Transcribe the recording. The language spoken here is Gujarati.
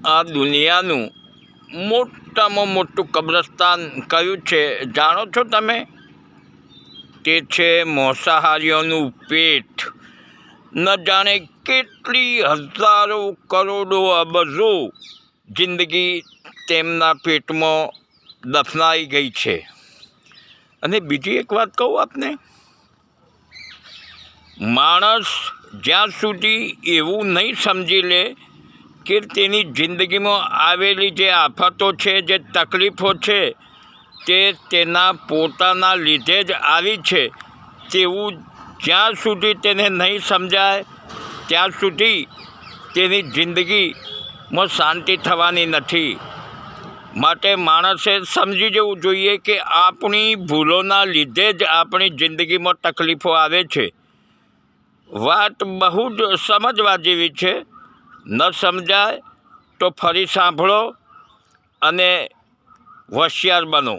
આ દુનિયાનું મોટામાં મોટું કબ્રસ્તાન કયું છે જાણો છો તમે? તે છે માંસાહારીઓનું પેટ. ન જાણે કેટલી હજારો કરોડો અબજો જિંદગી તેમના પેટમાં દફનાઈ ગઈ છે. અને બીજી એક વાત કહું આપને, માણસ જ્યાં સુધી એવું નહીં સમજી લે કે તેની જિંદગીમાં આવેલી જે આફતો છે, જે તકલીફો છે, તે તેના પોતાના લીધે જ આવી છે, તેવું જ્યાં સુધી તેને નહીં સમજાય ત્યાં સુધી તેની જિંદગીમાં શાંતિ થવાની નથી. માટે માણસે સમજી જવું જોઈએ કે આપણી ભૂલોના લીધે જ આપણી જિંદગીમાં તકલીફો આવે છે. વાત બહુ જ સમજવા જેવી છે. ન સમજાય તો ફરી સાંભળો અને હોશિયાર બનો.